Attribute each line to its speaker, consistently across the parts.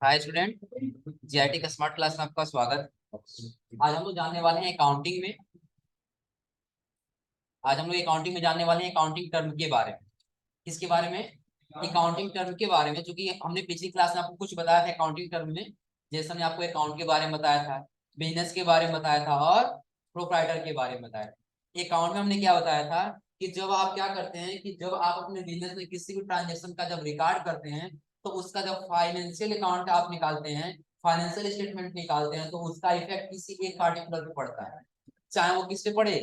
Speaker 1: Hi student, GIT का smart class में आपका स्वागत। आज हम लोग जानने वाले हैं अकाउंटिंग में। आज हम लोग अकाउंटिंग में जानने वाले हैं अकाउंटिंग टर्म के बारे में। किसके बारे में? अकाउंटिंग टर्म के बारे में, जो कि हमने पिछली क्लास में आपको कुछ बताया था अकाउंटिंग टर्म में। जैसे हमने आपको अकाउंट के बारे में बताया था, बिजनेस के बारे में बताया था और प्रोप्राइटर के बारे में बताया था। अकाउंट में हमने क्या बताया था कि जब आप क्या करते हैं कि जब आप अपने बिजनेस में किसी भी ट्रांजेक्शन का जब रिकॉर्ड करते हैं, तो उसका जब फाइनेंशियल अकाउंट आप निकालते हैं, फाइनेंशियल स्टेटमेंट निकालते हैं, तो उसका इफेक्ट किसी एक पार्टिकुलर पे पड़ता है। चाहे वो किस पे पड़े,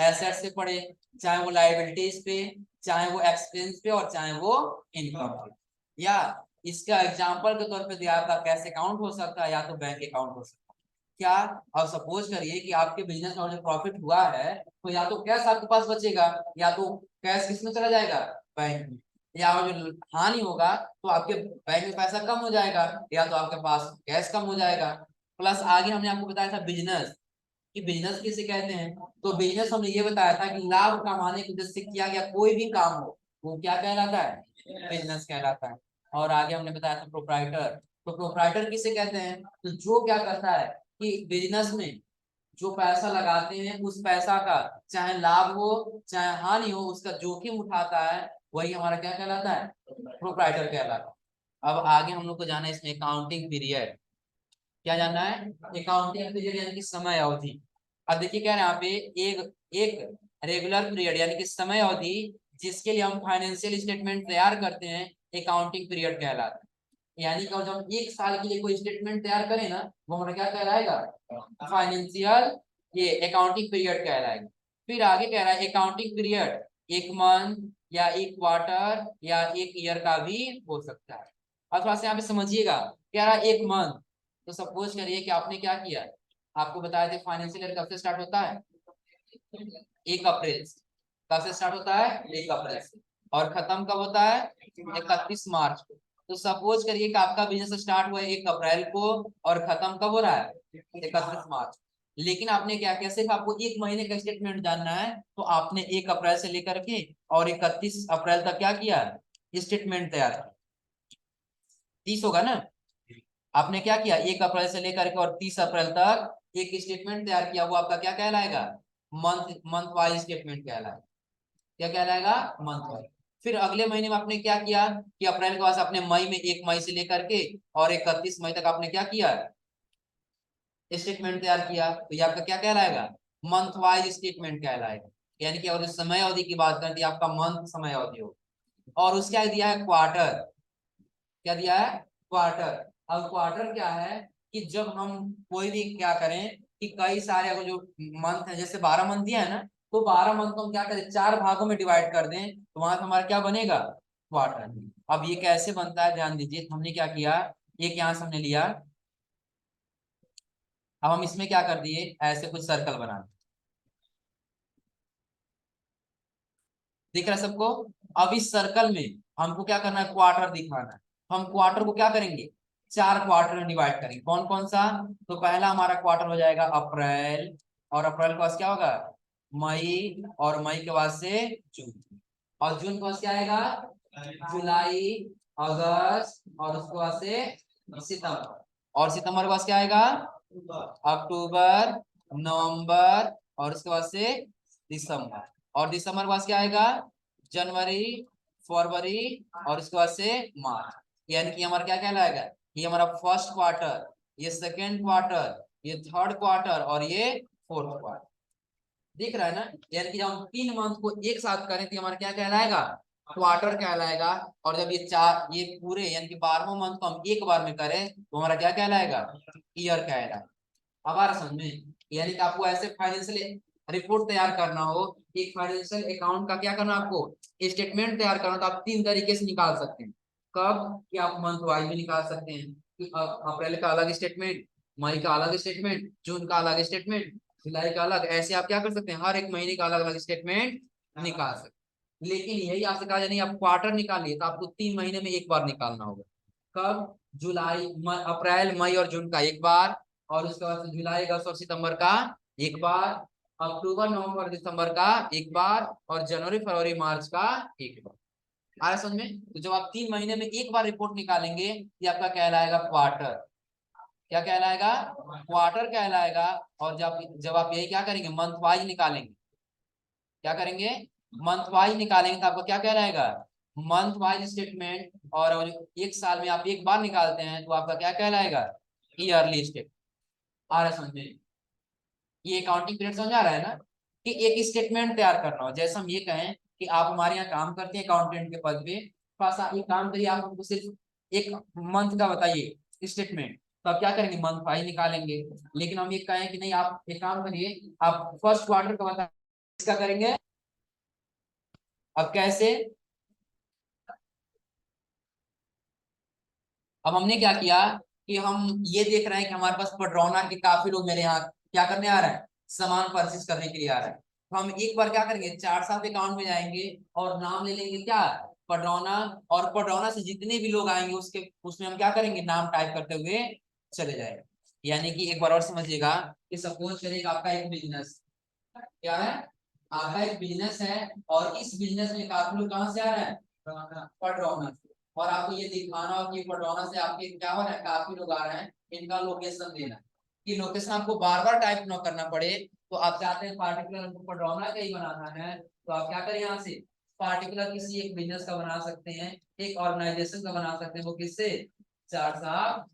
Speaker 1: एसेट से पड़े, चाहे वो लाइबिलिटीज पे, चाहे वो एक्सपेंस पे, और चाहे वो इनकम पे। या इसका एग्जांपल के तौर पे दिया था, कैश अकाउंट हो सकता है या तो बैंक अकाउंट हो सकता है। क्या? अब सपोज करिए कि आपके बिजनेस में जो प्रॉफिट हुआ है, तो या तो कैश आपके पास बचेगा, या तो कैश किसमें चला जाएगा, बैंक में। या जो हानि होगा तो आपके बैंक में पैसा कम हो जाएगा, या तो आपके पास कैश कम हो जाएगा। प्लस आगे हमने आपको बताया था बिजनेस, कि बिजनेस किसे कहते हैं। तो बिजनेस हमने ये बताया था कि लाभ कमाने के उद्देश्य से किया गया कोई भी काम हो, वो क्या कहलाता है, बिजनेस कहलाता है। और आगे हमने बताया था प्रोप्राइटर। तो प्रोप्राइटर किसे कहते हैं, तो जो क्या करता है कि बिजनेस में जो पैसा लगाते हैं, उस पैसा का चाहे लाभ हो चाहे हानि हो, उसका जोखिम उठाता है, वही हमारा क्या कहलाता है, प्रोप्राइटर कहलाता है। अब आगे हम लोग को जाना है इसमें अकाउंटिंग पीरियड। क्या जानना है? अकाउंटिंग पीरियड यानी कि समय अवधि। अब देखिए क्या है यहाँ पे, एक एक रेगुलर पीरियड यानी कि समय अवधि जिसके लिए हम फाइनेंशियल स्टेटमेंट तैयार करते हैं, अकाउंटिंग पीरियड कहलाता है। यानी कि जब हम एक साल के लिए कोई स्टेटमेंट तैयार करें ना, वो हमारा क्या कहलाएगा, फाइनेंशियल ये अकाउंटिंग पीरियड कहलाएगा। फिर आगे कह रहा है अकाउंटिंग पीरियड एक मंथ या एक क्वार्टर या एक ईयर का भी हो सकता है। और थोड़ा सा यहाँ पे समझिएगा, कह रहा है एक मंथ। तो सपोज करिए कि आपने क्या किया, आपको बताया थे फाइनेंशियल ईयर कब से स्टार्ट होता है, 1 अप्रैल से। कब से स्टार्ट होता है, 1 अप्रैल से। और खत्म कब होता है, 31 मार्च को। तो सपोज करिए कि आपका बिजनेस स्टार्ट हुआ 1 अप्रैल को और खत्म कब हो रहा है, 31 मार्च। लेकिन आपने क्या किया, सिर्फ आपको एक महीने का स्टेटमेंट जानना है, तो आपने 1 अप्रैल से लेकर के और 31 अप्रैल तक क्या किया, स्टेटमेंट तैयार किया। 30 होगा ना। आपने क्या किया, 1 अप्रैल से लेकर के और 30 अप्रैल तक एक स्टेटमेंट तैयार किया, वो आपका क्या कहलाएगा, मंथ मंथ वाइज स्टेटमेंट कहलाएगा। क्या कहलाएगा, मंथ वाइज। फिर अगले महीने में आपने क्या किया कि अप्रैल के बाद आपने मई में 1 मई से लेकर के और 31 मई तक आपने क्या किया, स्टेटमेंट तैयार किया, तो ये आपका क्या कहलाएगा, मंथ वाइज स्टेटमेंट कहलाएगा। यानी कि अगर समय अवधि की बात करती है, आपका मंथ समय अवधि हो। और उसके आगे दिया है क्वार्टर। क्या दिया है, क्वार्टर। अब क्वार्टर क्या है कि जब हम कोई भी क्या करें कि कई सारे अगर जो मंथ है, जैसे 12 मंथ दिया है ना, तो 12 मंथ को हम क्या करें, 4 भागों में डिवाइड कर दें, तो वहां से हमारा क्या बनेगा, क्वार्टर। अब ये कैसे बनता है ध्यान दीजिए। तो हमने क्या किया, एक यहां से हमने लिया, अब हम इसमें क्या कर दिए, ऐसे कुछ सर्कल बना दिए। दिख रहा है सबको? अब इस सर्कल में हमको क्या करना है, क्वार्टर दिखाना है। हम क्वार्टर को क्या करेंगे, 4 क्वार्टर में डिवाइड करेंगे। कौन कौन सा? तो पहला हमारा क्वार्टर हो जाएगा अप्रैल, और अप्रैल के बाद क्या होगा, मई, और मई के बाद से जून, और जून के बाद क्या आएगा, जुलाई, अगस्त, और उसके बाद से सितंबर, और सितंबर के बाद क्या आएगा, अक्टूबर, नवंबर, और उसके बाद से दिसंबर, और दिसंबर के बाद क्या आएगा, जनवरी, फरवरी, और उसके बाद से मार्च। यानी कि हमारा क्या कहलाएगा, ये हमारा फर्स्ट क्वार्टर, ये सेकेंड क्वार्टर, ये थर्ड क्वार्टर, और ये फोर्थ क्वार्टर। दिख रहा है ना। यानी कि जब हम 3 मंथ को एक साथ करें तो हमारा क्या कहलाएगा, क्वार्टर कहलाएगा। और जब ये पूरे यानी कि 12वां मंथ को हम एक बार में करें, तो हमारा क्या कहलाएगा, ईयर कहलाएगा। अब आ रहा समझ में? यानी कि आपको ऐसे फाइनेंशियल रिपोर्ट तैयार करना हो, एक फाइनेंशियल अकाउंट का क्या करना, आपको स्टेटमेंट तैयार करना, तो आप 3 तरीके से निकाल सकते हैं। कब कि आप मंथ वाइज भी निकाल सकते हैं, कि अप्रैल का अलग स्टेटमेंट, मई का अलग स्टेटमेंट, जून का अलग स्टेटमेंट, जुलाई का अलग, ऐसे आप क्या कर सकते हैं, हर एक महीने का अलग अलग स्टेटमेंट निकाल सकते हैं। लेकिन यही आपसे कहा नहीं, आप क्वार्टर निकालिए तो आपको 3 महीने में एक बार निकालना होगा। कब, अप्रैल, मई और जून का एक बार, और उसके बाद जुलाई, अगस्त और सितंबर का एक बार, अक्टूबर, नवंबर, दिसंबर का एक बार, और जनवरी, फरवरी, मार्च का एक बार। आ रहा समझ में? तो जब आप 3 महीने में एक बार रिपोर्ट निकालेंगे, ये आपका कहलाएगा क्वार्टर। क्या कहलाएगा? क्वार्टर कहलाएगा। और जब आप यही क्या करेंगे, मंथ वाइज निकालेंगे, क्या करेंगे, मंथ वाइज निकालेंगे, तो आपका क्या कहलाएगा, मंथ वाइज स्टेटमेंट। और एक साल में आप एक बार निकालते हैं तो आपका क्या कहलाएगा, ईयरली स्टेटमेंट। आ रहा है समझ में? ये अकाउंटिंग पीरियड समझ आ रहा है ना, कि एक स्टेटमेंट तैयार करना हो। जैसे हम ये कहें कि आप हमारे यहाँ काम करते हैं अकाउंटेंट के पद पे, पास आप एक काम करिए, आप हमको सिर्फ एक मंथ का बताइए स्टेटमेंट, तो आप क्या करेंगे, मंथ वाइज निकालेंगे। लेकिन हम ये कहें कि नहीं, आप एक काम करिए, आप फर्स्ट क्वार्टर का बताइए, इसका करेंगे। अब कैसे, अब हमने क्या किया कि हम ये देख रहे हैं कि हमारे पास पडरौना के काफी लोग मेरे यहाँ क्या करने आ रहे हैं, सामान परचेज करने के लिए आ रहे हैं। तो हम एक बार क्या करेंगे, चार साहब अकाउंट में जाएंगे और नाम ले लेंगे क्या, पडरौना। और पडरौना से जितने भी लोग आएंगे उसके उसमें हम क्या करेंगे, नाम टाइप करते हुए चले जाएंगे। यानी कि एक बार और समझिएगा कि सपोज करिए आपका एक बिजनेस क्या है, आपका एक बिजनेस है, और इस बिजनेस में काफी लोग कहाँ से आ रहे हैं, पडरौना से। और आपको ये दिखाना हो कि पडरौना से आपके क्या हो रहा है, काफी लोग आ रहे हैं, इनका लोकेशन देना। कि लोकेशन आपको बार बार टाइप ना करना पड़े, तो आप चाहते हैं पार्टिकुलर हमको पडरौना का ही बनाना है, तो आप क्या करें, यहाँ से पार्टिकुलर किसी एक बिजनेस का बना सकते हैं, एक ऑर्गेनाइजेशन का बना सकते हैं, वो किससे, चार साहब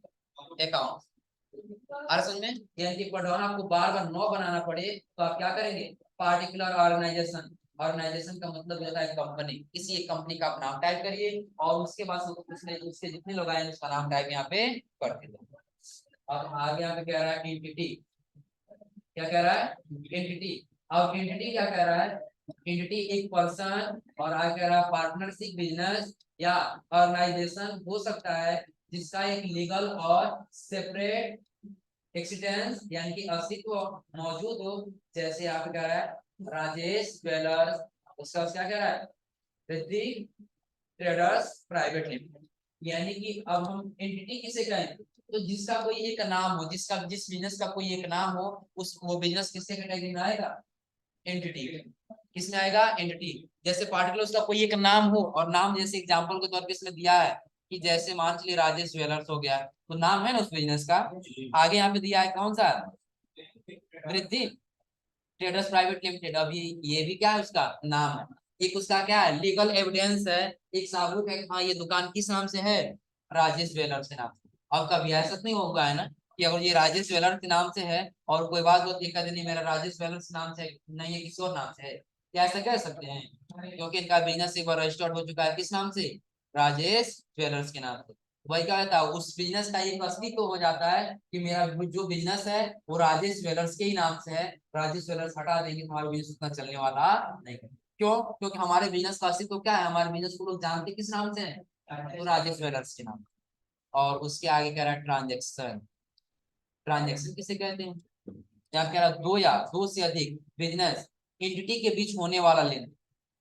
Speaker 1: अकाउंट। हर समझ में? यानी कि पढ़वाना आपको बार बार नो बनाना पड़े, तो आप क्या करेंगे, पार्टिकुलर ऑर्गेनाइजेशन। ऑर्गेनाइजेशन का मतलब होता है कंपनी, किसी एक कंपनी का आप नाम टाइप करिए, और उसके बाद उसने उसके जितने लोग आए उसका नाम टाइप यहाँ पे करके दो। अब आगे यहाँ पे कह रहा है एंटिटी, क्या कह रहा है, एंटिटी। अब एंटिटी क्या कह रहा है, एंटिटी एक पर्सन, और आगे कह रहा है पार्टनरशिप, बिजनेस या ऑर्गेनाइजेशन हो सकता है जिसका एक लीगल और सेपरेट एक्सीडेंस यानी कि अस्तित्व मौजूद हो। जैसे आप कह रहा है राजेश ज्वेलर्स, उसका क्या कह रहा है, रिद्धि ट्रेडर्स प्राइवेट लिमिटेड। यानी कि अब हम एंटिटी किसे कहें, तो जिसका कोई एक नाम हो, जिसका जिस बिजनेस का कोई एक नाम हो, उस वो बिजनेस किससे कैटेगरी में आएगा, एंटिटी। किसमें आएगा, एंटिटी। जैसे पार्टिकुलर उसका कोई एक नाम हो, और नाम जैसे एग्जांपल के तौर पे इसमें दिया है कि जैसे मान चलिए राजेश ज्वेलर्स हो गया, तो नाम है ना उस बिजनेस का। आगे यहाँ पे दिया है कौन सा, वृद्धि ट्रेडर्स प्राइवेट लिमिटेड। अभी ये भी क्या है, उसका नाम है। एक उसका क्या है, लीगल एविडेंस है, एक साबुत है, हाँ ये दुकान किस नाम से है, राजेश ज्वेलर्स के नाम से। अब कभी ऐसा नहीं होगा है ना, कि अगर ये राजेश ज्वेलर्स के नाम से है और कोई बात होती है, कहते नहीं मेरा राजेश ज्वेलर्स नाम से नहीं है, किसी और नाम से है, क्या ऐसा कह सकते हैं, क्योंकि इनका बिजनेस एक बार रजिस्टर्ड हो चुका है, किस नाम से, राजेश ज्वेलर्स के नाम से। वही क्या रहता है, उस बिजनेस का एक अस्तित्व तो हो जाता है कि मेरा जो बिजनेस है वो राजेश ज्वेलर्स के ही नाम से है। राजेश ज्वेलर्स हटा देंगे तो हमारा बिजनेस उतना चलने वाला नहीं है। क्यों? क्योंकि हमारे बिजनेस का अस्तित्व क्या है, हमारे बिजनेस को लोग जानते किस नाम से है, तो राजेश ज्वेलर्स के नाम। और उसके आगे कह रहा है ट्रांजेक्शन। ट्रांजेक्शन किसे कहते हैं, क्या कह रहा है, दो या दो से अधिक बिजनेस एंटिटी के बीच होने वाला लेन।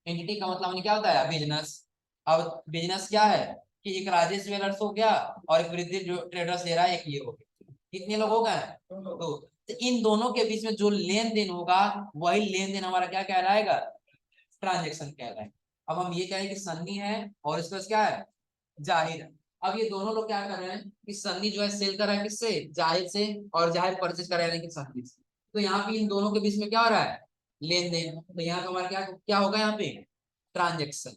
Speaker 1: एंटिटी का मतलब हमने क्या होता है, बिजनेस। अब बिजनेस क्या है, कि एक राजेश ज्वेलर्स हो गया, और एक वृद्धि जो ट्रेडर्स ले रहा है, एक ये हो गया। कितने लोग हो गए, तो इन दोनों के बीच में जो लेन देन होगा, वही लेन देन हमारा क्या कहलाएगा, ट्रांजेक्शन कहलाएगा। अब हम ये कहें कि सन्नी है और इसका क्या है, जाहिर है। अब ये दोनों लोग क्या कर रहे हैं कि सन्नी जो है सेल कर रहा है किससे, जाहिर से, और जाहिर परचेज कर रहा है सन्नी से। तो यहाँ पे इन दोनों के बीच में क्या हो रहा है, लेन देन। तो यहाँ पे हमारा क्या क्या होगा, यहाँ पे ट्रांजेक्शन।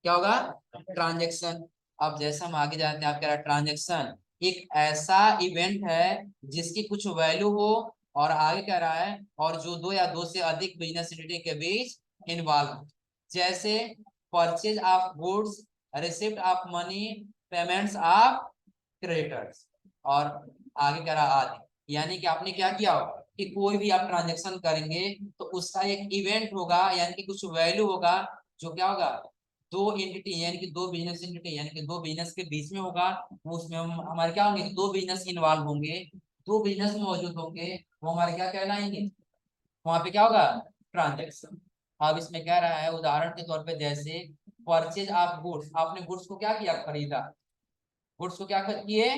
Speaker 1: क्या होगा, ट्रांजेक्शन। अब जैसे हम आगे जाते हैं, आप कह रहा है ट्रांजेक्शन एक ऐसा इवेंट है जिसकी कुछ वैल्यू हो, और आगे कह रहा है और जो दो या दो से अधिक बिजनेस एंटिटी के बीच इन्वॉल्व हो। जैसे purchase of goods, receipt of money, payments of creditors, और आगे कह रहा आदि। यानी कि आपने क्या किया हो कि कोई भी आप ट्रांजेक्शन करेंगे तो उसका एक इवेंट होगा, यानी कि कुछ वैल्यू होगा, जो क्या होगा, दो एंटिटी यानी कि दो बिजनेस एंटिटी यानी कि दो बिजनेस के बीच में होगा। वो उसमें हम हमारे क्या होंगे, दो बिजनेस इन्वॉल्व होंगे, दो बिजनेस मौजूद होंगे, वो हमारे क्या कहलाएंगे, वहां पे क्या होगा, ट्रांजेक्शन। अब इसमें कह रहा है उदाहरण के तौर पे, जैसे परचेज ऑफ गुड्स, आपने गुड्स को क्या किया, खरीदा, गुड्स को क्या किए,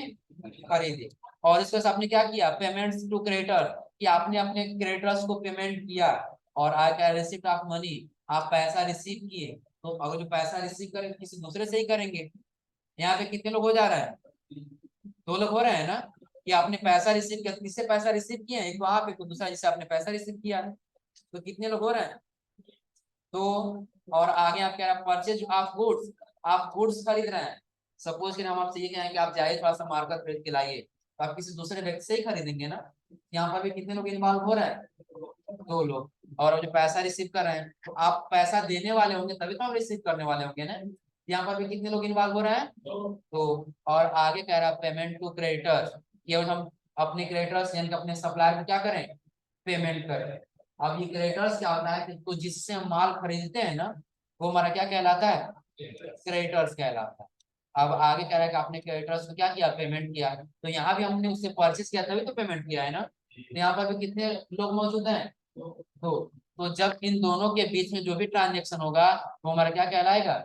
Speaker 1: खरीदे। और इसके साथ आपने क्या किया, पेमेंट्स टू क्रेडिटर, कि आपने अपने क्रेडिटर्स को पेमेंट किया। और आया क्या, रिसिप्ट ऑफ मनी, आप पैसा रिसीव किए। तो अगर जो पैसा रिसीव करेंगे किसी दूसरे से ही करेंगे। यहाँ पे कितने लोग हो जा रहा है, 2 लोग हो रहे हैं ना, कि आपने पैसा रिसीव किया, किससे पैसा रिसीव किया, एक तो आप, एक तो दूसरा जिससे आपने पैसा रिसीव किया है। तो कितने लोग हो रहे हैं, तो और आगे आप कह रहे हैं परचेज ऑफ गुड्स, आप गुड्स खरीद रहे हैं। सपोज कि हम आपसे ये कहें कि आप जाइए थोड़ा सा मार्केट खरीद के लाइए, तो आप किसी दूसरे व्यक्ति से ही खरीदेंगे ना। यहाँ पर भी कितने लोग इन्वॉल्व हो रहे हैं, 2 लोग। और जो पैसा रिसीव कर रहे हैं, तो आप पैसा देने वाले होंगे तभी तो आप रिसीव करने वाले होंगे ना। यहाँ पर भी कितने लोग इन्वॉल्व हो रहे हैं, तो और आगे कह रहा है पेमेंट टू क्रेडिटर्स, केवल हम अपने क्रेडिटर्स यानी कि अपने सप्लायर को क्या करें, पेमेंट करें। अब ये क्रेडिटर्स क्या होता है कि तो जिससे हम माल खरीदते हैं ना, वो हमारा क्या कहलाता है, क्रेडिटर्स कहलाता है। अब आगे कह रहा है कि आपने क्रेडिटर्स को क्या किया, पेमेंट किया। तो यहाँ भी हमने उससे परचेस किया तभी तो पेमेंट किया है ना। तो यहाँ पर भी कितने लोग मौजूद हैं, तो जब इन दोनों के बीच में जो भी ट्रांजेक्शन होगा वो हमारा क्या कहलाएगा,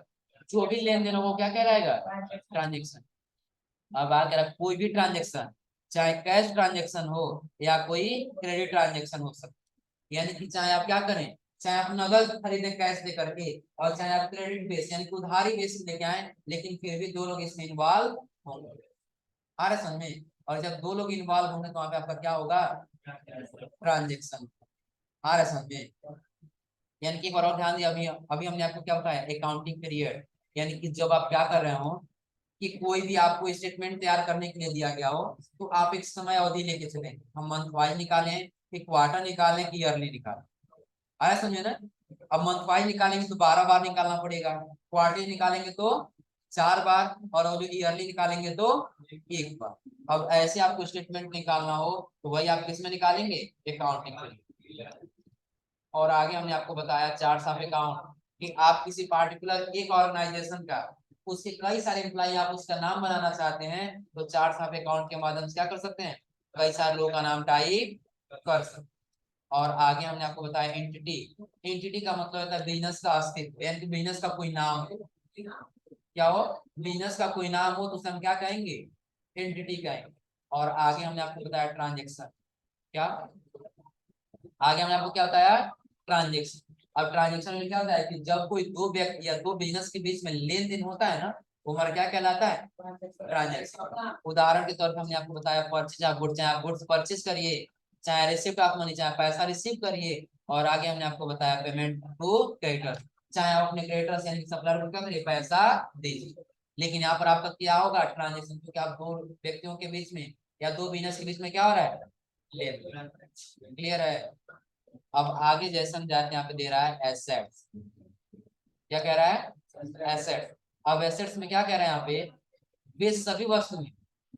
Speaker 1: जो भी लेन देन होगा वो क्या कहलाएगा, ट्रांजेक्शन। अब बात करें कोई भी ट्रांजेक्शन, चाहे कैश ट्रांजेक्शन हो या कोई क्रेडिट ट्रांजेक्शन हो सकता है। यानी कि चाहे आप क्या करें, चाहे आप नगद खरीदे कैश दे करके, और चाहे आप क्रेडिट बेस यानी कि उधारी बेस लेके आए, लेकिन फिर भी 2 लोग इसमें इन्वॉल्व होंगे। आ रहा समझ में। और जब 2 लोग इन्वॉल्व होंगे तो वहां पे आपका क्या होगा, ट्रांजेक्शन। आ रहा समझ में। यानी कि एक बार और ध्यान दिया, अभी अभी हमने आपको क्या बताया, अकाउंटिंग पीरियड। यानी कि जब आप क्या कर रहे हो कि कोई भी आपको स्टेटमेंट तैयार करने के लिए दिया गया हो, तो आप एक समय अवधि लेके चले, हम मंथ वाइज निकालें कि क्वार्टर निकालें कि ईयरली निकालें। आया समझे ना। अब मंथ वाइज निकालेंगे तो 12 बार निकालना पड़ेगा, क्वार्टरली निकालेंगे तो 4 बार, और जो ईयरली निकालेंगे तो 1 बार। अब ऐसे आपको स्टेटमेंट निकालना हो तो वही आप किस में निकालेंगे, अकाउंटिंग में। और आगे हमने आपको बताया चार्ट्स ऑफ अकाउंट, कि आप किसी पार्टिकुलर एक ऑर्गेनाइजेशन का, उसके कई सारे एम्प्लॉय आप उसका नाम बनाना चाहते हैं, तो चार्ट्स ऑफ अकाउंट के माध्यम से क्या कर सकते हैं, कई सारे लोगों का नाम टाइप कर सकते हैं। और आगे हमने आपको बताया एंटिटी। एंटिटी का मतलब होता है बिजनेस का अस्तित्व, यानी कि बिजनेस का कोई नाम हो। क्या हो, बिजनेस का कोई नाम हो तो उसे हम क्या कहेंगे, एंटिटी कहेंगे। और आगे हमने आपको बताया ट्रांजेक्शन। क्या, आगे हमने आपको क्या बताया, ट्रांजेक्शन। अब ट्रांजेक्शन में क्या होता है कि जब कोई 2 व्यक्ति या 2 बिजनेस के बीच में लेन देन होता है ना, वो हमारा क्या कहलाता है, ट्रांजेक्शन। उदाहरण के तौर पर हमने आपको बताया परचेज ऑफ गुड्स, चाहे आप गुड्स परचेज करिए, चाहे रिसिप्ट ऑफ मनी, चाहे पैसा रिसीव करिए। और आगे हमने आपको बताया पेमेंट टू क्रेडिटर, चाहे आप अपने क्रेडिटर्स यानी सप्लायर को क्या करिए, पैसा दीजिए। लेकिन यहाँ पर आपका क्या होगा, ट्रांजेक्शन, क्योंकि आप 2 व्यक्तियों के बीच में या 2 बिजनेस के बीच में क्या हो रहा है, क्लियर है। अब आगे जैसे हम जाते हैं, यहाँ पे दे रहा है एसेट्स। क्या कह रहा है, एसेट्स। अब एसेट्स में क्या कह रहा है यहाँ पे, वे सभी वस्तुएं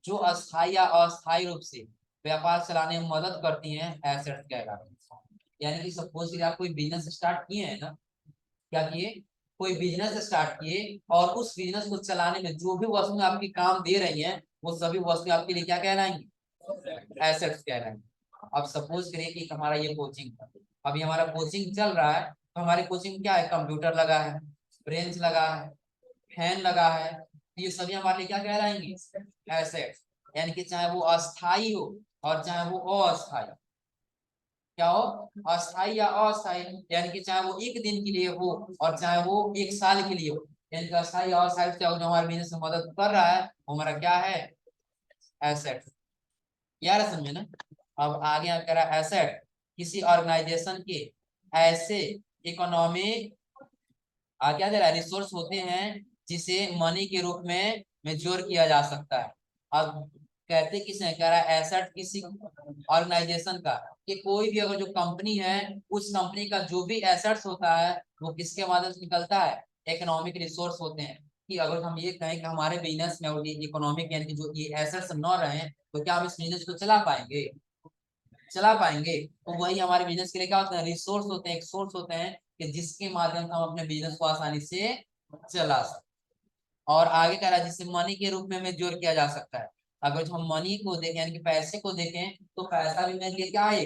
Speaker 1: जो अस्थायी या अस्थायी रूप से व्यापार चलाने में मदद करती हैं, एसेट्स कह रहा है। यानी कि सपोज कि आप कोई बिजनेस स्टार्ट किए हैं ना, क्या किए, कोई बिजनेस स्टार्ट किए, और उस बिजनेस को चलाने में जो भी वस्तुएं आपकी काम दे रही हैं, वो सभी वस्तुएं आपके लिए क्या कहलाएंगी, एसेट्स कहलाएंगे। अब सपोज करिए कि हमारा ये कोचिंग, अभी हमारा कोचिंग चल रहा है, तो हमारे कोचिंग में क्या है, कंप्यूटर लगा है, ब्रेंच लगा है, फैन लगा है, तो ये सभी हमारे लिए क्या कहलाएंगे, एसेट्स। यानी कि चाहे वो अस्थाई हो और चाहे वो अस्थाई, क्या हो, अस्थाई या अस्थाई, यानी कि चाहे वो 1 दिन के लिए हो और चाहे वो 1 साल के लिए हो। यानी कि अस्थाई या अस्थाई जो हमारे बिजनेस में मदद कर रहा है, वो हमारा क्या है, एसेट। यार समझे ना। अब आगे आप कह रहा है एसेट किसी ऑर्गेनाइजेशन के ऐसे इकोनॉमिक क्या दे रहा है, रिसोर्स होते हैं जिसे मनी के रूप में मेच्योर किया जा सकता है। अब कहते किसने, कह रहा है एसेट किसी ऑर्गेनाइजेशन का, कि कोई भी अगर जो कंपनी है, उस कंपनी का जो भी एसेट्स होता है वो किसके माध्यम से निकलता है, इकोनॉमिक रिसोर्स होते हैं। कि अगर हम ये कहें कि हमारे बिजनेस में इकोनॉमिक यानी कि जो ये एसेट्स न रहे तो क्या हम इस बिजनेस को चला पाएंगे, चला पाएंगे। तो वही हमारे बिजनेस के लिए क्या होता है, रिसोर्स होते हैं, एक सोर्स होते हैं कि जिसके माध्यम से हम अपने बिजनेस को आसानी से चला सकते। और आगे कह रहा है जिसे मनी के रूप में मेच्योर किया जा सकता है। अगर जो हम मनी को देखें यानी कि पैसे को देखें, तो पैसा भी मेरे लिए क्या है,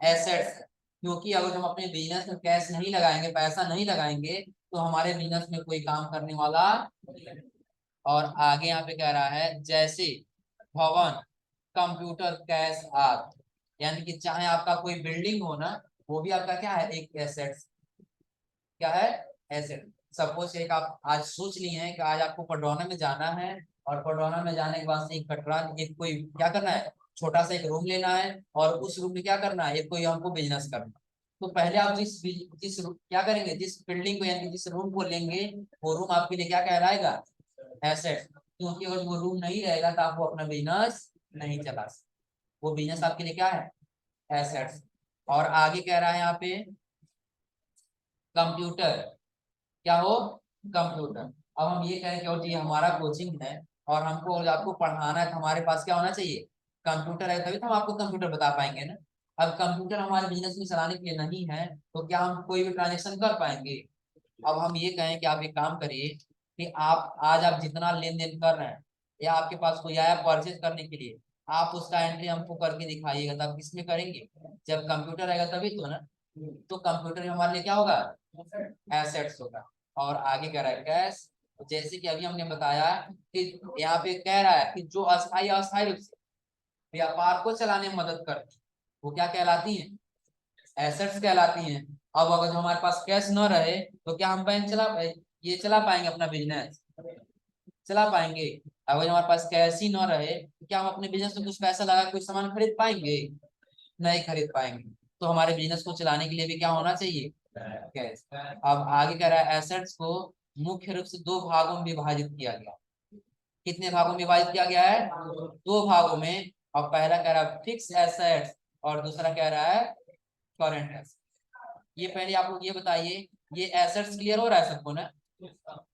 Speaker 1: एसेट्स। क्योंकि अगर हम अपने बिजनेस में कैश नहीं लगाएंगे, पैसा नहीं लगाएंगे, तो हमारे बिजनेस में कोई काम करने वाला नहीं। और आगे यहाँ पे कह रहा है जैसे भवन, कंप्यूटर, कैश आदि। यानी कि चाहे आपका कोई बिल्डिंग हो ना, वो भी आपका क्या है, एक एसेट, क्या है, एसेट। सपोज एक आप आज सोच लिए हैं कि आज आपको पडरौना में जाना है, और पडरौना में जाने के बाद से एक कटरा एक कोई क्या करना है, छोटा सा एक रूम लेना है, और उस रूम में क्या करना है, एक कोई हमको बिजनेस करना है। तो पहले आप क्या करेंगे, जिस बिल्डिंग को यानी जिस रूम को लेंगे, वो रूम आपके लिए क्या कहलाएगा, एसेट। क्योंकि अगर वो रूम नहीं रहेगा तो आप वो अपना बिजनेस नहीं चला सकते। वो बिजनेस आपके लिए क्या है, एसेट्स। और आगे कह रहा है यहाँ पे कंप्यूटर, क्या हो, कंप्यूटर। अब हम ये कहें कि और जी हमारा कोचिंग है और हमको आपको पढ़ाना है, तो हमारे पास क्या होना चाहिए, कंप्यूटर है, तभी तो हम आपको कंप्यूटर बता पाएंगे ना। अब कंप्यूटर हमारे बिजनेस में चलाने के लिए नहीं है, तो क्या हम कोई भी ट्रांजेक्शन कर पाएंगे। अब हम ये कहें कि आप एक काम करिए कि आप जितना लेन देन कर रहे हैं, या आपके पास कोई आया परचेज करने के लिए, आप उसका एंट्री हमको करके दिखाइएगा। तो आप किसमें करेंगे, जब कंप्यूटर रहेगा तभी तो ना। तो कंप्यूटर हमारे लिए क्या होगा, एसेट्स होगा। और आगे कह रहा है कैश। जैसे कि अभी हमने बताया कि यहाँ पे कह रहा है कि जो अस्थायी अस्थायी रूप से व्यापार को चलाने में मदद करती है, वो क्या कहलाती है, एसेट्स कहलाती हैं। अब अगर जो हमारे पास कैश न रहे तो क्या हम बैंक ये चला पाएंगे, अपना बिजनेस चला पाएंगे। अगर हमारे पास कैश ही न रहे तो क्या हम अपने बिजनेस में कुछ पैसा लगा कुछ सामान खरीद पाएंगे, नहीं खरीद पाएंगे। तो हमारे बिजनेस को चलाने के लिए भी क्या होना चाहिए, कैश। अब आगे कह रहा है एसेट्स को मुख्य रूप से दो भागों में विभाजित किया गया। कितने भागों में विभाजित किया गया है, दो भागों में। और पहला कह रहा है फिक्स एसेट्स, और दूसरा कह रहा है करंट एसेट्स। ये पहले आप लोग ये बताइए, ये एसेट्स क्लियर हो रहा है सबको ना।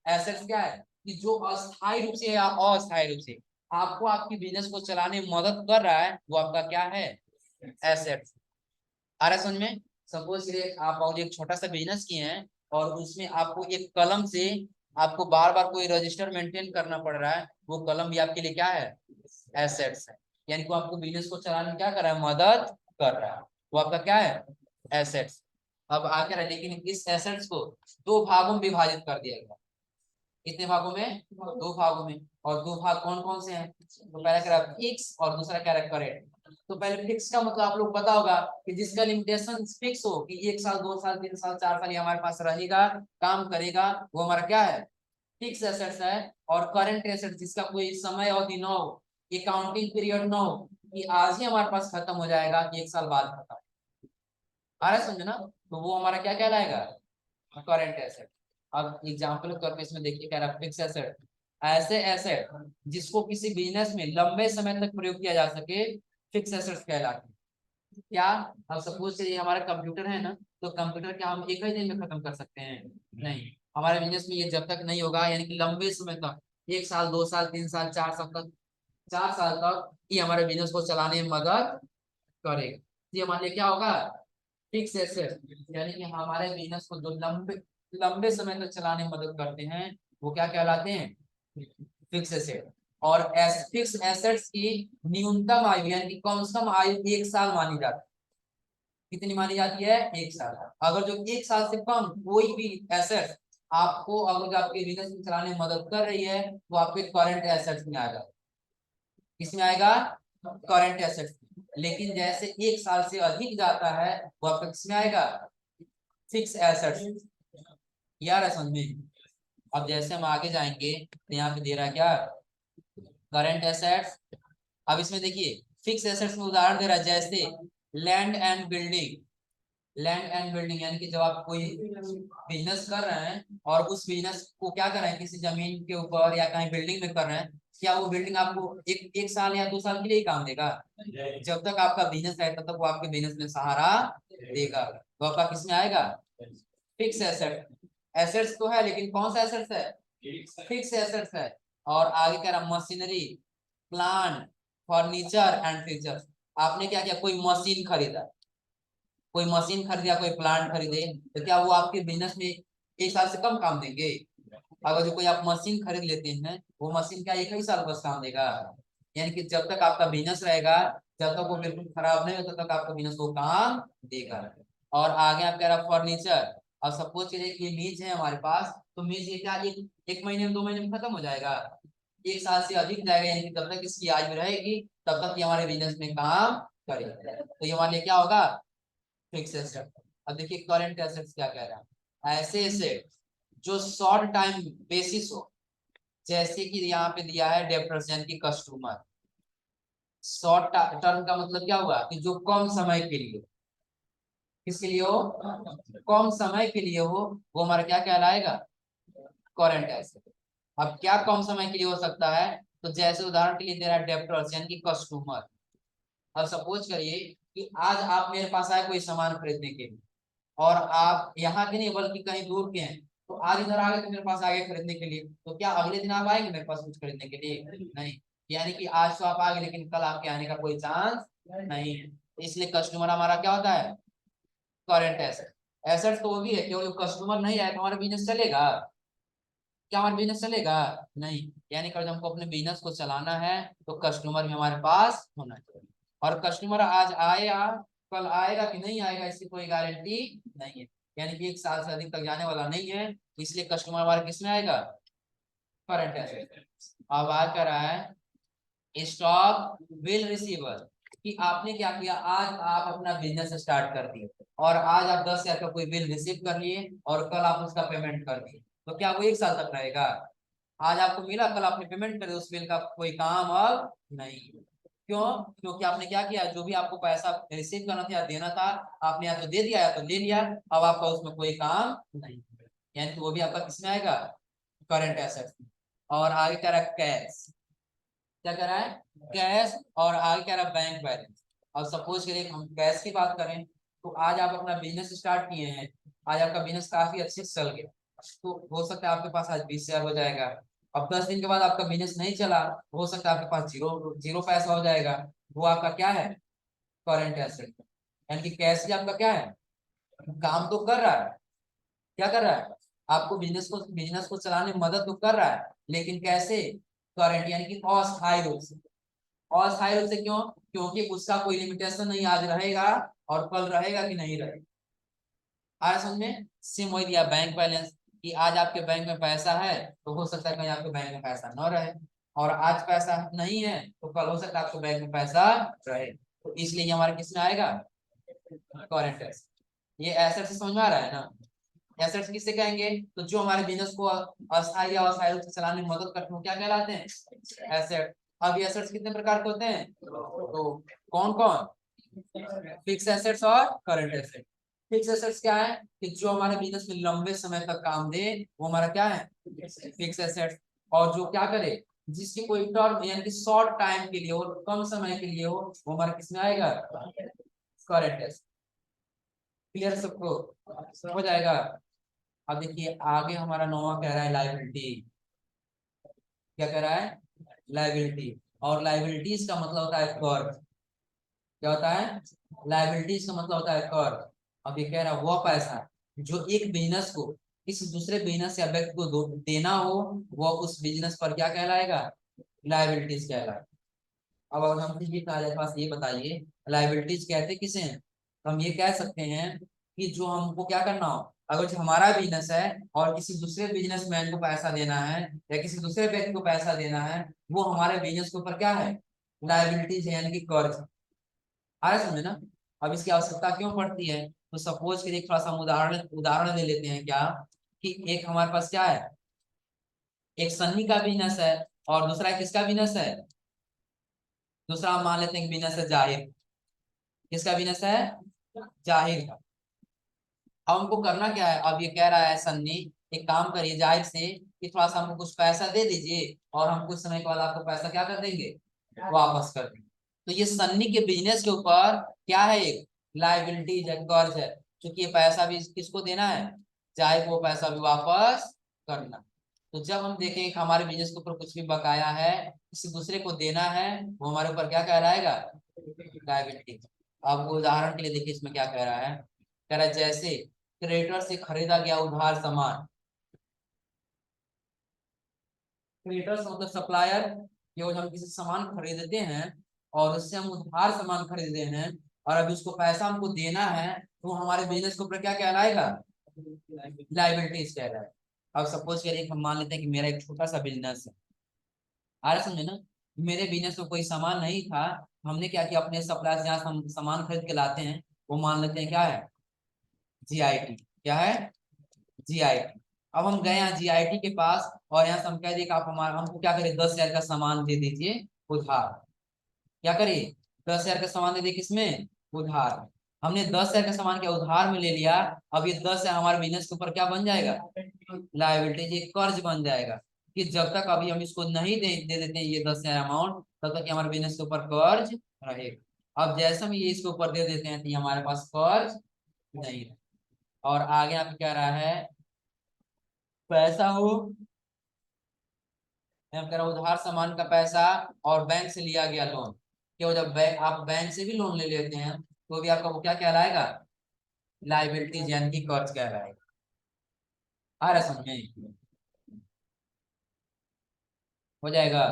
Speaker 1: एसेट्स क्या है कि जो अस्थायी रूप से या अस्थायी रूप से आपको आपकी बिजनेस को चलाने में मदद कर रहा है, वो आपका क्या है, एसेट्स। आ रहा है समझ में। सपोज आप और एक छोटा सा बिजनेस किए हैं, और उसमें आपको एक कलम से आपको बार बार कोई रजिस्टर मेंटेन करना पड़ रहा है, वो कलम भी आपके लिए क्या है, एसेट्स है। यानी कि वो आपको बिजनेस को चलाने में क्या कर रहा है, मदद कर रहा है, वो आपका क्या है, एसेट्स। अब आकर है, लेकिन इस एसेट्स को दो भागों में विभाजित कर दिया गया। कितने भागों में, दो भागों में। और दो भाग कौन कौन से हैं, तो पहला कह रहा है फिक्स और दूसरा कह रहा है करेंट। तो पहले फिक्स का मतलब आप लोग पता होगा कि जिसका लिमिटेशन फिक्स हो कि 1 साल 2 साल 3 साल 4 साल ये हमारे पास रहेगा, काम करेगा, वो हमारा क्या है, फिक्स एसेट्स है। और करंट एसेट्स जिसका कोई समय अवधि न हो, अकाउंटिंग पीरियड न हो, कि आज ही हमारे पास खत्म हो जाएगा, 1 साल बाद खत्म। आ रहा है समझना, तो वो हमारा क्या कहलाएगा, करंट एसेट। अब एग्जांपल के तौर पे इसमें देखिए कह रहा है फिक्स एसेट, ऐसे एसेट जिसको किसी बिजनेस में लंबे समय तक प्रयोग किया जा सके, फिक्स एसेट्स कहलाते हैं। क्या, अब सपोज ये हमारा कंप्यूटर है ना, तो कंप्यूटर क्या हम एक ही दिन में खत्म कर सकते हैं, नहीं। हमारे बिजनेस में ये जब तक नहीं होगा, यानी कि लंबे समय तक, 1 साल 2 साल 3 साल 4 साल तक, 4 साल तक ये हमारे बिजनेस को चलाने में मदद करेगा। ये हमारे लिए क्या होगा, फिक्स एसेट। यानी कि हमारे बिजनेस को जो लंबे लंबे समय तक चलाने में मदद करते हैं, वो क्या कहलाते हैं, फिक्स एसेट। और फिक्स एसेट्स की न्यूनतम आयु यानी कि कम से कम आयु 1 साल मानी जाती है। कितनी मानी जाती है, 1 साल। अगर जो 1 साल से कम कोई भी एसेट आपको अगर जो आपके बिजनेस को चलाने में मदद कर रही है, वो आपके करंट एसेट्स में आएगा। किसमें आएगा, करंट एसेट्स। लेकिन जैसे 1 साल से अधिक जाता है, वो आपका किसमें आएगा, फिक्स एसेट्स। यार है समझ में। अब जैसे हम आगे जाएंगे तो यहाँ पे दे रहा है क्या, करंट एसेट्स। अब इसमें देखिए फिक्स एसेट्स में उदाहरण दे रहा है, जैसे land and building. Land and building यानी कि जब आप कोई बिजनेस कर रहे हैं, और उस बिजनेस को क्या कर रहे हैं, किसी जमीन के ऊपर या कहीं बिल्डिंग में कर रहे हैं, क्या वो बिल्डिंग आपको एक साल या 2 साल के लिए ही काम देगा, जब तक आपका बिजनेस है तब तक वो आपके बिजनेस में सहारा देगा। तो आपका किसमें आएगा, फिक्स एसेट। एसेट्स तो है, लेकिन कौन सा एसेट्स है, फिक्स एसेट्स है। और आगे कह रहा machinery, plant, furniture and features. आपने क्या किया, कोई मशीन खरीदा, कोई मशीन खरीदा, कोई प्लांट खरीदे, तो क्या वो आपके बिजनेस में 1 साल से कम काम देंगे। अगर जो कोई आप मशीन खरीद लेते हैं, वो मशीन क्या 1 ही साल बस काम देगा। यानी कि जब तक आपका बिजनेस रहेगा, जब तक वो बिल्कुल खराब नहीं होता तब तक आपका बिजनेस वो काम देगा। और आगे आप कह रहा फर्नीचर। और सपोज करिए कि ये मेज है हमारे पास, तो मेज ये क्या एक महीने में 2 महीने में खत्म हो जाएगा, 1 साल से अधिक जाएगा, यानी कि जब तक इसकी आयु रहेगी तब तक ये हमारे बिजनेस में काम करेगा। तो ये हमारे लिए क्या होगा, फिक्स एसेट। अब देखिए करंट एसेट्स क्या कह रहा है, ऐसे एसेट जो शॉर्ट टाइम बेसिस हो, जैसे कि यहाँ पे दिया है डेप्टर्स यानी कि कस्टमर। शॉर्ट टर्म का मतलब क्या हुआ कि जो कम समय के लिए, किसके लिए हो, कम समय के लिए हो, वो हमारा क्या कहलाएगा, करंट एसेट। अब क्या कम समय के लिए हो सकता है, तो जैसे उदाहरण के लिए दे रहा है डेप्टर्स यानी कि कस्टमर। अब सपोज करिए कि आज आप मेरे पास आए कोई सामान खरीदने के लिए, और आप यहाँ के नहीं बल्कि कहीं दूर के हैं, तो आज इधर आ गए तो मेरे पास आ गए खरीदने के लिए, तो क्या अगले दिन आप आएंगे मेरे पास कुछ खरीदने के लिए, नहीं। यानी कि आज तो आप आ गए लेकिन कल आपके आने का कोई चांस नहीं है। इसलिए कस्टमर हमारा क्या होता है, करंट एसेट। एसेट तो वो भी है, केवल कस्टमर नहीं आए तो हमारा बिजनेस चलेगा, क्या हमारा बिजनेस चलेगा, नहीं। यानी कि हमको अपने बिजनेस को चलाना है तो कस्टमर भी हमारे पास होना चाहिए। और कस्टमर आज आएगा, कल आएगा कि नहीं आएगा इसकी कोई गारंटी नहीं है, यानी कि 1 साल से अधिक तक जाने वाला नहीं है, इसलिए कस्टमर हमारे किस में आएगा, करंट एसेट। अब आ कर रहा है स्टॉक बिल रिसीवर, कि आपने क्या किया, आज आप अपना बिजनेस स्टार्ट कर दिए और आज आप 10,000 का कोई बिल रिसीव कर लिए और कल आप उसका पेमेंट कर दिए, तो क्या वो 1 साल तक रहेगा। आज आपको मिला, कल आपने पेमेंट कर दिया, उस बिल का कोई काम अब नहीं। क्यों, क्योंकि आपने क्या किया, जो भी आपको पैसा रिसीव करना था या देना था, आपने या तो दे दिया या तो ले लिया, अब आपका उसमें कोई काम नहीं, यानी कि वो भी आपका किसमें आएगा, करंट एसेट। और आगे क्या रहा, कैश, क्या कह रहा है, कैश। और आगे क्या रहा, बैंक बैलेंस। और सपोज करिए हम कैश की बात करें, तो आज आप अपना बिजनेस स्टार्ट किए हैं, आज आपका बिजनेस काफी अच्छे से चल गया, तो हो सकता है आपके पास आज 20,000 हो जाएगा। अब 10 दिन के बाद आपका बिजनेस नहीं चला, हो सकता है आपके पास जीरो जीरो पैसा हो जाएगा, वो आपका क्या है, करंट एसेट। यानी कि कैश भी आपका क्या है, काम तो कर रहा है, क्या कर रहा है, आपको बिजनेस को चलाने में मदद तो कर रहा है, लेकिन कैसे, करंट यानी कि अस्थायी रूप से। अस्थायी रूप से क्यों, क्योंकि उसका कोई लिमिटेशन नहीं, आज रहेगा और कल रहेगा कि नहीं रहेगा। आया समझ में, सेम वही दिया बैंक बैलेंस, कि आज आपके बैंक में पैसा है तो हो सकता है कहीं आपके बैंक में पैसा न रहे, और आज पैसा नहीं है तो कल हो सकता है आपके बैंक में पैसा रहे, तो इसलिए ये हमारे किस में आएगा, करंट एसेट। ये एसेट से समझ में आ रहा है ना। एसेट्स किससे कहेंगे, तो जो हमारे बिजनेस को अस्थायी या अस्थायी रूप से चलाने में मदद करते हैं, क्या कहलाते हैं, एसेट। अब ये एसेट्स कितने प्रकार के होते हैं, तो कौन कौन, फिक्स एसेट्स और करंट एसेट। फिक्स एसेट्स क्या है, कि जो हमारे बिजनेस में लंबे समय तक काम दे, वो हमारा क्या है, फिक्स एसेट्स। और जो क्या करे, जिसकी कोई टर्म यानी कि शॉर्ट टाइम के लिए हो, कम समय के लिए हो, वो हमारा किसमें आएगा, करंट एसेट। क्लियर सबको, समझ आएगा। अब देखिए आगे हमारा नौवां कह रहा है लायबिलिटी। क्या कह रहा है, लायबिलिटी। और लायबिलिटीज का मतलब होता है कर, क्या होता है, लायबिलिटीज का मतलब होता है कर। अब ये कह रहा है वो पैसा जो एक बिजनेस को किसी दूसरे बिजनेस या व्यक्ति को देना हो, वो उस बिजनेस पर क्या कहलाएगा, लायबिलिटीज कहलाएगा। अब अगर हम किसी के पास ये बताइए लायबिलिटीज कहते किसे हैं, तो हम ये कह सकते हैं कि जो हमको क्या करना हो, अगर जो हमारा बिजनेस है और किसी दूसरे बिजनेसमैन को पैसा देना है या किसी दूसरे व्यक्ति को पैसा देना है, वो हमारे बिजनेस के ऊपर क्या है, लायबिलिटीज है, यानी कि कर्ज। आ रहा है समझे ना। अब इसकी आवश्यकता क्यों पड़ती है, तो सपोज के लिए थोड़ा सा हम उदाहरण उदाहरण ले लेते हैं क्या, कि एक हमारे पास क्या है, एक सन्नी का बिजनेस है और दूसरा किसका बिजनेस है, दूसरा हम मान लेते हैं कि बिजनेस है जाहिर। किसका बिजनेस है, जाहिर का। अब हमको करना क्या है, अब ये कह रहा है सन्नी, एक काम करिए जाहिर से कि थोड़ा सा हमको कुछ पैसा दे दीजिए और हम कुछ समय के बाद आपको पैसा क्या कर देंगे, वापस कर देंगे। तो ये सन्नी के बिजनेस के ऊपर क्या है, एक लाइबिलिटीज है, कर्ज है, क्योंकि ये पैसा भी किसको देना है, जाहिर को वो पैसा भी वापस करना। तो जब हम देखें कि हमारे बिजनेस के ऊपर कुछ भी बकाया है, किसी दूसरे को देना है, वो हमारे ऊपर क्या कहलाएगा, लायबिलिटी। अब उदाहरण के लिए देखिए इसमें क्या कह रहा है, कह रहा है जैसे क्रेडिटर से खरीदा गया उधार सामान। क्रेडिटर मतलब सप्लायर, जो हम किसी सामान खरीदते हैं और उससे हम उधार सामान खरीदते हैं और अभी उसको पैसा हमको देना है, तो हमारे बिजनेस के ऊपर क्या कहलाएगा, लायबिलिटीज कहलाएगा। अब सपोज करिए हम मान लेते हैं कि मेरा एक छोटा सा बिजनेस है, आ रहा समझे ना। मेरे बिजनेस में कोई सामान नहीं था, हमने क्या किया, अपने सप्लायर से जहाँ हम सामान खरीद के लाते हैं, वो मान लेते हैं क्या है, जीआईटी। क्या है, जीआईटी। अब हम गए यहाँ GIT के पास और यहाँ से हम कह दिए कि आप हमारा हमको क्या करें 10,000 का सामान दे दीजिए उधार। क्या करिए 10,000 का सामान दे दिए किसमें उधार। हमने 10,000 का सामान क्या उधार में ले लिया। अब ये 10,000 हमारे बिजनेस के ऊपर क्या बन जाएगा लायबिलिटी ये कर्ज बन जाएगा कि जब तक अभी हम इसको नहीं दे देते हैं ये 10,000 अमाउंट तब तक ये हमारे बिजनेस के ऊपर कर्ज रहेगा। अब जैसे हम ये इसके ऊपर दे देते हैं तो ये हमारे पास कर्ज नहीं है। और आगे यहाँ पे क्या रहा है पैसा हो हम कह रहा हूँ उधार सामान का पैसा और बैंक से लिया गया लोन। क्यों जब आप बैंक से भी लोन ले लेते हैं तो भी आपका वो क्या कहलाएगा लाइबिलिटीज यानी कि कर्ज कहलाएगा। आ रहा समझ में हो जाएगा।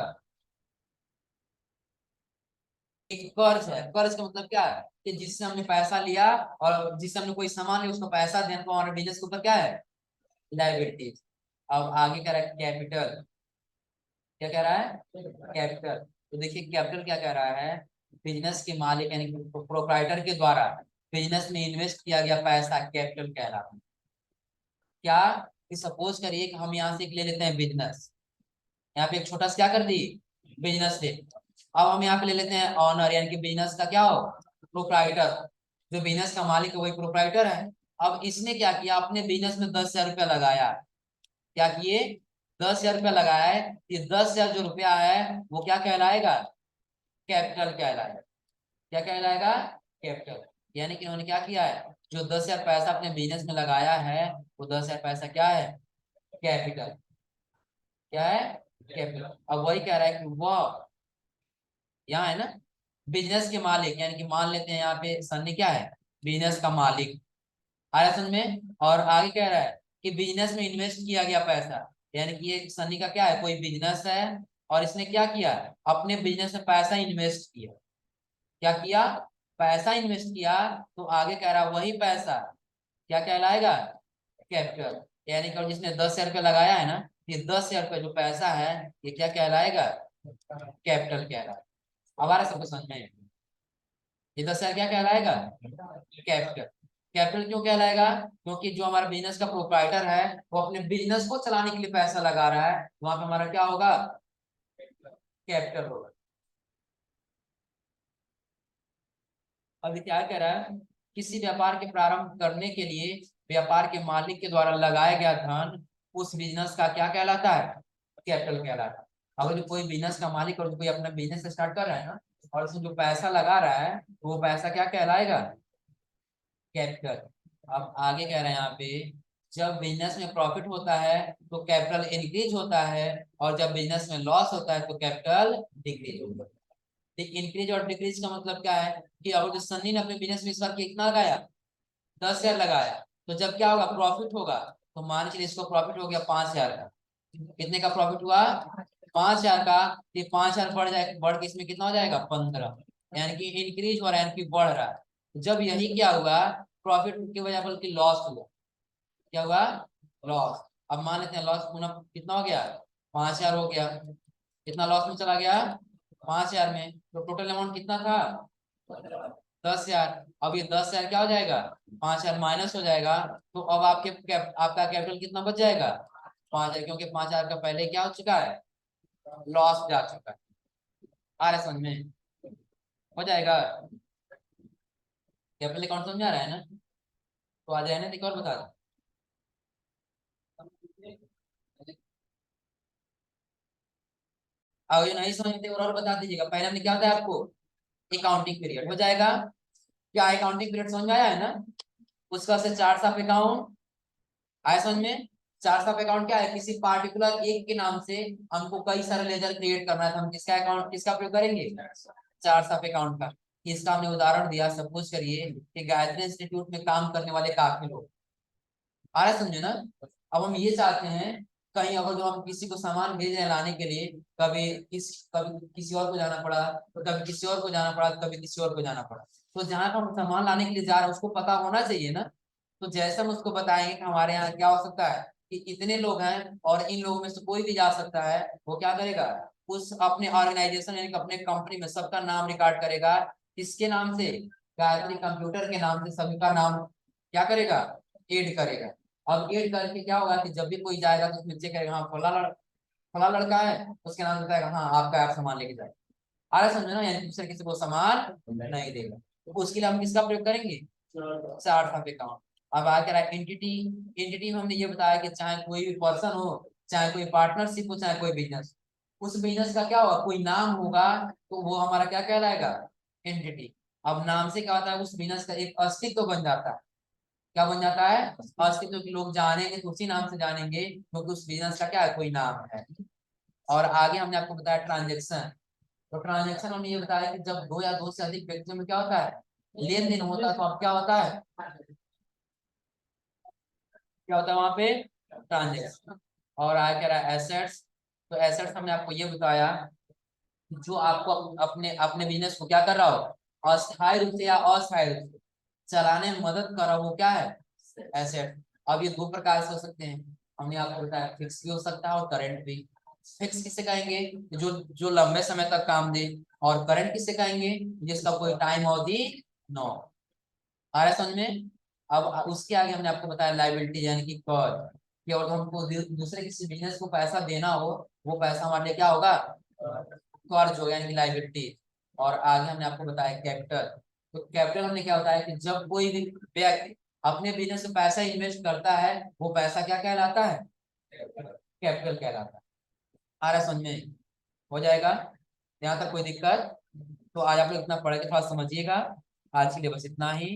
Speaker 1: एक कर्ज है कर्ज का मतलब क्या है कि जिससे हमने पैसा लिया और जिससे हमने कोई सामान लिया उसको पैसा देना तो हमारे बिजनेस के ऊपर क्या है लाइबिलिटीज। अब आगे कह रहा है कैपिटल। क्या कह रहा है कैपिटल। तो देखिए कैपिटल क्या कह रहा है बिजनेस के मालिक यानी कि प्रोप्राइटर के द्वारा बिजनेस में इन्वेस्ट किया गया पैसा कैपिटल कहलाता है। क्या कि सपोज करिए कि हम यहाँ से एक ले लेते हैं बिजनेस। यहाँ पे एक छोटा सा क्या कर दी बिजनेस ले। अब हम यहाँ पे ले लेते हैं ऑनर यानी कि बिजनेस का क्या हो प्रोप्राइटर। जो बिजनेस का मालिक है वही प्रोप्राइटर है। अब इसने क्या किया अपने बिजनेस में 10,000 रुपया लगाया। क्या किए 10,000 रुपया लगाया है। ये 10,000 जो रुपया है वो क्या कहलाएगा कैपिटल कहलाएगा। क्या कहलाएगा कैपिटल। यानी कि उन्होंने क्या किया है जो 10,000 पैसा अपने बिजनेस में लगाया है वो 10,000 पैसा क्या है कैपिटल। क्या है कैपिटल। अब वही कह रहा है कि वह यहाँ है ना बिजनेस के मालिक यानी कि मान लेते हैं यहाँ पे सन्नी क्या है बिजनेस का मालिक। आया समझ में। और आगे कह रहा है कि बिजनेस में इन्वेस्ट किया गया पैसा यानी कि ये सन्नी का क्या है कोई बिजनेस है और इसने क्या किया अपने बिजनेस में पैसा इन्वेस्ट किया। क्या किया पैसा इन्वेस्ट किया। तो आगे कह रहा है वही पैसा क्या कहलाएगा कैपिटल। यानी कि और जिसने 10,000 रुपया लगाया है ना ये 10,000 रुपया जो पैसा है ये क्या कहलाएगा कैपिटल कहलाएगा। हमारा सबको समझ में ये 10,000 क्या कहलाएगा कैपिटल। कैपिटल क्यों कहलाएगा क्योंकि जो हमारा बिजनेस का प्रोप्राइटर है वो अपने बिजनेस को चलाने के लिए पैसा लगा रहा है वहां पे हमारा क्या होगा कैपिटल होगा। अभी क्या कह रहा है किसी व्यापार के प्रारंभ करने के लिए व्यापार के मालिक के द्वारा लगाया गया धन उस बिजनेस का क्या कहलाता है कैपिटल कहलाता है। अगर जो कोई बिजनेस का मालिक और जो कोई अपना बिजनेस स्टार्ट कर रहा है ना और उसमें जो पैसा लगा रहा है वो पैसा क्या कहलाएगा कैपिटल। अब आगे कह रहे हैं यहाँ पे जब बिजनेस में प्रॉफिट होता है तो कैपिटल इंक्रीज होता है और जब बिजनेस में लॉस होता है तो कैपिटल डिक्रीज होता है। इंक्रीज और डिक्रीज का मतलब क्या है कि अगर जो सन्नी ने अपने बिजनेस में इस बार कितना लगाया 10,000 लगाया तो जब क्या होगा प्रॉफिट होगा तो मान चलिए इसको प्रॉफिट हो गया 5,000 का। कितने का प्रॉफिट हुआ 5,000 का। ये 5,000 बढ़ जाए बढ़ के इसमें कितना हो जाएगा 15 यानी कि इंक्रीज हो रहा है यानी कि बढ़ रहा है। जब यही क्या हुआ प्रॉफिट की वजह बल्कि लॉस हुआ। क्या हुआ लॉस। अब मान लेते हैं लॉस पुनः कितना हो गया 5,000 हो गया। कितना लॉस में चला गया 5,000 में तो टोटल अमाउंट कितना था 10,000। अब ये 10,000 क्या हो जाएगा 5,000 माइनस हो जाएगा। तो अब आपका कैपिटल कितना बच जाएगा 5,000 क्योंकि 5,000 का पहले क्या हो चुका है लॉस जा चुका है। आ रहा है समझ में हो जाएगा। कैपिटल अकाउंट समझ आ रहा है ना तो आ जाए ना एक और बता दो। अब ये नहीं समझते और बता दीजिएगा। पहले हमने क्या बताया आपको अकाउंटिंग पीरियड हो जाएगा। क्या अकाउंटिंग पीरियड समझ में आया है ना उसका से चार्ट ऑफ अकाउंट आया समझ में। चार्ट ऑफ अकाउंट क्या है किसी पार्टिकुलर एक के नाम से हमको कई सारे लेजर क्रिएट करना है तो हम किसका अकाउंट किसका प्रयोग करेंगे चार्ट ऑफ अकाउंट का। इसका हमने उदाहरण दिया सपोज करिए कि गायत्री इंस्टीट्यूट में काम करने वाले काफी लोग आ रहा है समझे ना। अब हम ये चाहते हैं कहीं अगर जो हम किसी को सामान भेज रहे हैं लाने के लिए कभी किसी और को जाना पड़ा तो कभी किसी और को जाना पड़ा कभी किसी और को जाना पड़ा। तो जहां पर हम सामान लाने के लिए जा रहे हैं उसको पता होना चाहिए ना। तो जैसे हम उसको बताएंगे कि हमारे यहाँ क्या हो सकता है कि इतने लोग हैं और इन लोगों में से कोई भी जा सकता है वो क्या करेगा उस अपने ऑर्गेनाइजेशन यानी कि अपने कंपनी में सबका नाम रिकॉर्ड करेगा। किसके नाम से गायत्री कंप्यूटर के नाम से सभी का नाम क्या करेगा एड करेगा। अब ऐड करके क्या होगा कि जब भी कोई जाएगा तो उसमें चेक करेगा, हाँ फला लड़का है, उसके नाम से बताएगा हाँ आपका आप सामान लेके जाए। आ रहा है समझे ना, यानी दूसरे किसी को सामान नहीं देगा। तो उसके लिए हम किसका प्रयोग करेंगे, चार्ट ऑफ अकाउंट। अब आ क्या एंटिटी, एंटिटी में हमने ये बताया कि चाहे कोई भी पर्सन हो, चाहे कोई पार्टनरशिप हो, चाहे कोई बिजनेस, उस बिजनेस का क्या होगा, कोई नाम होगा, तो वो हमारा क्या कहलाएगा, एंटिटी। अब नाम से क्या होता है, उस बिजनेस का एक अस्तित्व बन जाता है। क्या बन जाता है, अस्तित्व के लोग जानेंगे तो उसी नाम से जानेंगे, क्योंकि उस बिजनेस का क्या है, कोई नाम है। और आगे हमने आपको बताया ट्रांजेक्शन। तो ट्रांजेक्शन हमने ये बताया कि जब दो या दो से अधिक व्यक्तियों में क्या होता है, लेन देन होता है, तो अब क्या होता है, क्या होता है वहां पे, ट्रांजेक्शन। और आया कह रहा है एसेट्स। तो एसेट्स हमने आपको ये बताया कि जो आपको अपने अपने बिजनेस को क्या कर रहा हो, अस्थायी रूप से या अस्थायी रूप से चलाने में मदद कर रहा हो, वो क्या है, एसेट। अब ये दो प्रकार से हो सकते हैं, हमने आपको बताया फिक्स भी हो सकता है और करंट भी। फिक्स किसे कहेंगे, जो जो लंबे समय तक काम दे। और करंट किसे कहेंगे, जिसका कोई टाइम अवधि न हो। आ रहा है समझ में। अब उसके आगे हमने आपको बताया लाइबिलिटी यानी कि कर्ज, कि और हमको दूसरे किसी बिजनेस को पैसा देना हो, वो पैसा हमारे लिए क्या होगा, कर्ज हो यानी कि लाइबिलिटी। और आगे हमने आपको बताया कैपिटल। तो कैपिटल हमने क्या बताया कि जब कोई भी व्यक्ति अपने बिजनेस में पैसा इन्वेस्ट करता है, वो पैसा क्या कहलाता है, कैपिटल कहलाता है। आ रहा है समझ में, हो जाएगा यहाँ तक कोई दिक्कत। तो आज आप लोग इतना पढ़ के थोड़ा समझिएगा। आज के लिए बस इतना ही।